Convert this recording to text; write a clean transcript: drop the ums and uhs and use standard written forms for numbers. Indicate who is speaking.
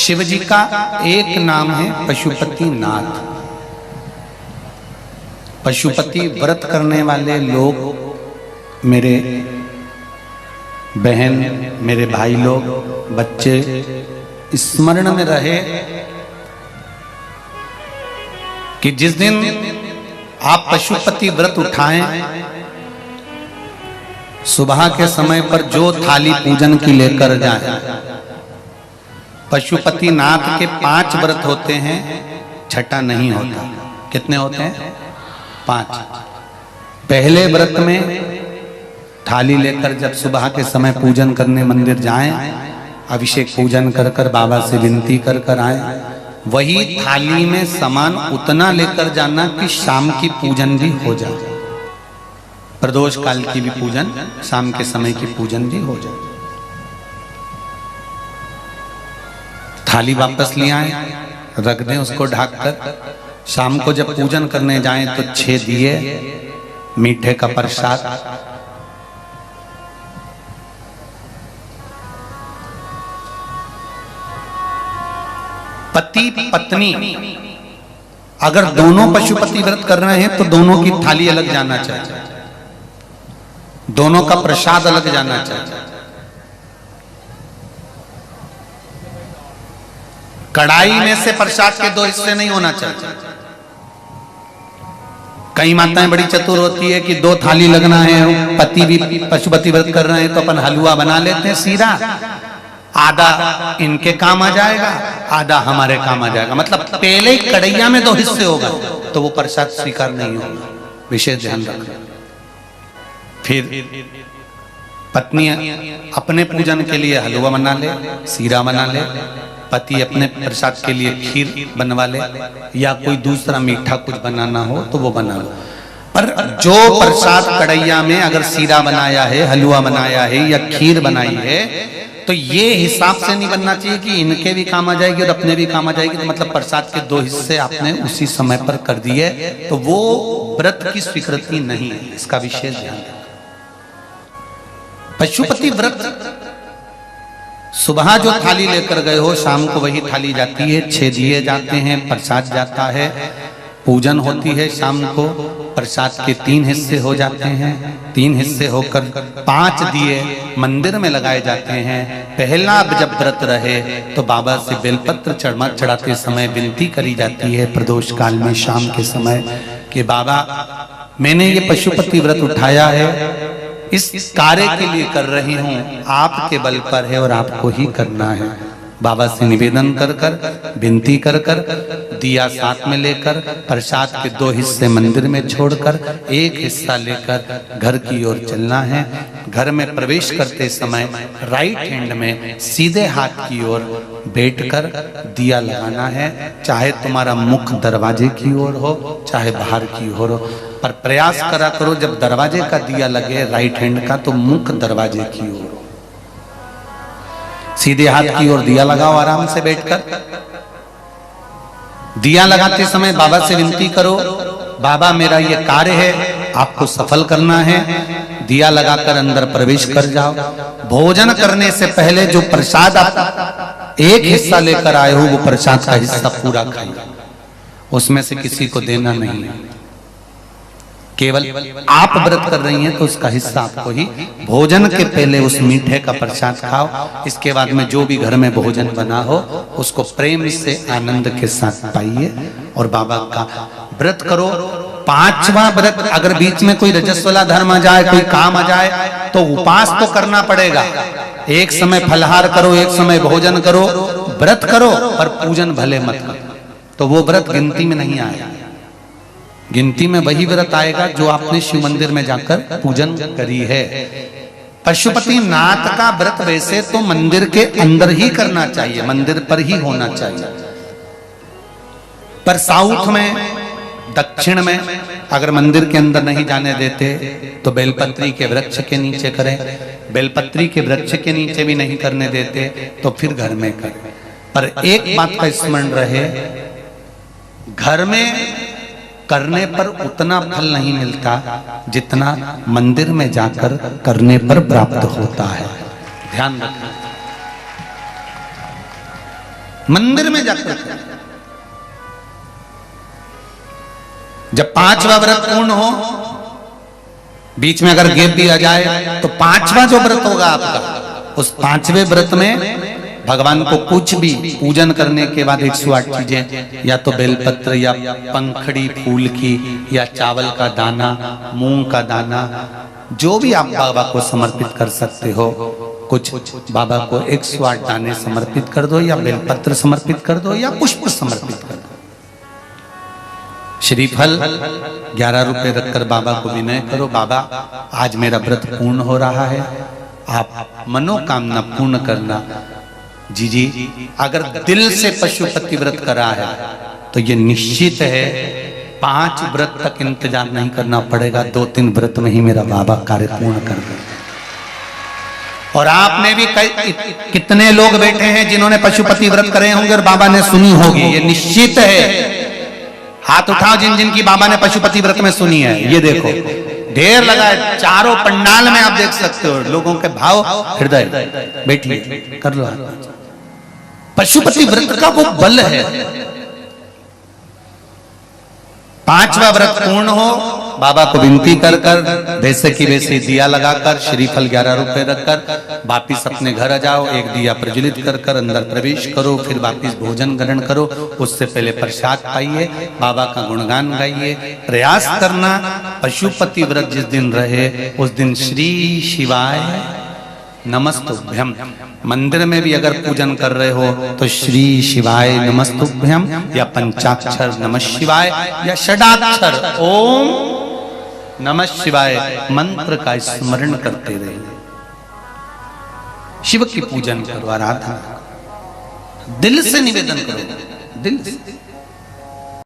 Speaker 1: शिव जी का एक नाम है पशुपति नाथ। पशुपति व्रत करने वाले लोग मेरे बहन, मेरे भाई लोग, बच्चे स्मरण में रहे कि जिस दिन आप पशुपति व्रत उठाएं, सुबह के समय पर जो थाली पूजन की लेकर जाए। पशुपति नाथ के 5 व्रत होते हैं, छठा नहीं होता। कितने होते हैं? 5। पहले व्रत में थाली लेकर जब सुबह के समय पूजन करने मंदिर जाएं, अभिषेक पूजन कर कर बाबा से विनती कर कर आए, वही थाली में सामान उतना लेकर जाना कि शाम की पूजन भी हो जाए, प्रदोष काल की भी पूजन, शाम के समय की पूजन भी हो जाए। थाली वापस ले आए, रख दें उसको ढककर। शाम को जब पूजन करने जाएं तो 6 दिए, मीठे का प्रसाद, पति पत्नी अगर दोनों पशुपति व्रत कर रहे हैं तो दोनों की थाली अलग जाना चाहिए, दोनों का प्रसाद अलग जाना चाहिए। कढ़ाई में से प्रसाद के 2 हिस्से नहीं होना चाहिए। कई माताएं बड़ी चतुर होती है कि 2 थाली लगना है, पति भी पशुपति व्रत कर रहे हैं तो अपन हलवा बना लेते हैं सीधा, आधा इनके काम आ जाएगा, आधा हमारे काम आ जाएगा। मतलब पहले ही कढ़ैया में 2 हिस्से होगा तो वो प्रसाद स्वीकार नहीं होगा। विशेष ध्यान रखना। फिर पत्नी अपने पूजन के लिए हलवा बना ले, सीरा बना ले, पति अपने प्रसाद के लिए खीर बनवा ले, या कोई दूसरा मीठा कुछ बनाना हो तो वो बना लो। पर जो प्रसाद कढ़ैया में अगर सीरा बनाया है, हलवा बनाया है या खीर बनाई है, तो ये हिसाब से नहीं बनना चाहिए कि इनके भी काम आ जाएगी और अपने भी काम आ जाएगी। तो मतलब प्रसाद के 2 हिस्से आपने उसी समय पर कर दिए तो वो व्रत की स्वीकृति नहीं है। इसका विशेष ध्यान रखना। पशुपति व्रत सुबह जो थाली लेकर गए हो, शाम को वही थाली जाती है, 6 दिए जाते हैं, प्रसाद जाता है, पूजन होती है। शाम को प्रसाद के 3 हिस्से हो जाते हैं, 3 हिस्से होकर 5 दिए मंदिर में लगाए जाते हैं। पहला जब व्रत रहे तो बाबा से बेलपत्र चढ़ाते समय विनती करी जाती है प्रदोष काल में शाम के समय कि बाबा मैंने ये पशुपति व्रत उठाया है, इस कार्य के लिए कर रही हूँ, आपके बल पर है और आपको ही करना है। बाबा से निवेदन कर कर, विनती कर कर, दिया साथ में लेकर, प्रसाद के 2 हिस्से मंदिर में छोड़कर 1 हिस्सा लेकर घर की ओर चलना है। घर में प्रवेश करते समय राइट हैंड में सीधे हाथ की ओर बैठकर दिया लगाना है। चाहे तुम्हारा मुख दरवाजे की ओर हो, चाहे बाहर की ओर हो, पर प्रयास करा करो जब दरवाजे का दिया लगे राइट हैंड का तो मुख दरवाजे की ओर हो। सीधे हाथ की ओर दिया लगाओ, आराम से बैठकर। दिया लगाते समय बाबा से विनती करो, बाबा मेरा ये कार्य है, आपको सफल करना है। दिया लगाकर अंदर प्रवेश कर जाओ। भोजन करने से पहले जो प्रसाद आप 1 हिस्सा लेकर आए हो, वो प्रसाद का हिस्सा पूरा खाइए, उसमें से किसी को देना नहीं है। केवल आप व्रत कर रही हैं तो उसका हिस्सा आपको ही। भोजन के पहले उस मीठे का प्रसाद खाओ। इसके बाद में जो भी घर में भोजन बना हो उसको प्रेम से आनंद के साथ पाइए और बाबा का व्रत करो। 5वां व्रत अगर बीच में कोई रजस्वला धर्म आ जाए, कोई काम आ जाए तो उपास तो करना पड़ेगा। एक समय फलहार करो, एक समय भोजन करो, व्रत करो, पर पूजन भले मत करो। तो वो व्रत गिनती में नहीं आएगा। गिनती में वही व्रत आएगा जो आपने शिव मंदिर में जाकर पूजन करी है। पशुपति नाथ का व्रत वैसे तो मंदिर के अंदर ही करना चाहिए, मंदिर पर ही होना चाहिए। पर साउथ में, दक्षिण में अगर मंदिर के अंदर नहीं जाने देते तो बेलपत्री के वृक्ष के नीचे करें। बेलपत्री के वृक्ष के नीचे भी नहीं करने देते तो फिर घर में करें। पर एक बात का स्मरण रहे, घर में करने पर उतना फल नहीं मिलता जितना मंदिर में जाकर करने पर प्राप्त होता है। ध्यान रखना। मंदिर में जाकर करें। जब 5वां व्रत पूर्ण हो, बीच में अगर गैप दिया जाए तो 5वां जो व्रत होगा आपका, उस 5वें व्रत में भगवान को कुछ भी पूजन करने के बाद 108 चीजें, या तो बेलपत्र या पंखड़ी फूल की या चावल का दाना, मूंग का दाना, जो भी आप बाबा को समर्पित कर सकते हो, कुछ बाबा को 108 दाने समर्पित कर दो, या बेलपत्र समर्पित कर दो, या पुष्प समर्पित कर दो। श्रीफल 11 रुपए रखकर बाबा को विनय करो, बाबा आज मेरा व्रत पूर्ण हो रहा है, आप मनोकामना पूर्ण करना। जी अगर दिल से पशुपति व्रत करा है तो ये निश्चित है 5 व्रत तक इंतजार नहीं करना पड़ेगा, 2-3 व्रत में ही मेरा बाबा कार्य पूर्ण कर देंगे। और आप में भी कितने लोग बैठे हैं जिन्होंने पशुपति व्रत करे होंगे और बाबा ने सुनी होगी, ये निश्चित है। हाथ उठाओ जिन जिन की बाबा ने पशुपति व्रत में सुनी है। ये देखो ढेर लगा है, चारों पंडाल में आप देख सकते हो लोगों के भाव हृदय। बैठिए, कर लो। पशुपति व्रत का वो बल है। 5वां व्रत पूर्ण हो, बाबा को विनती कर कर वैसे की वैसे दिया लगाकर, श्रीफल 11 रुपए रखकर वापिस अपने घर आ जाओ। एक दिया प्रज्वलित कर कर अंदर प्रवेश करो, फिर वापिस भोजन ग्रहण करो। उससे पहले प्रसाद पाइए, बाबा का गुणगान गाइए। प्रयास करना पशुपति व्रत जिस दिन रहे उस दिन श्री शिवाय नमस्तुभ्यम। मंदिर में भी अगर पूजन कर रहे हो तो श्री शिवाय नमस्तुभ्यम या पंचाक्षर नमः शिवाय या षडाक्षर ओम नमः शिवाय मंत्र का स्मरण करते रहे। शिव की पूजन करो, आराधना दिल से निवेदन करो, दिल से।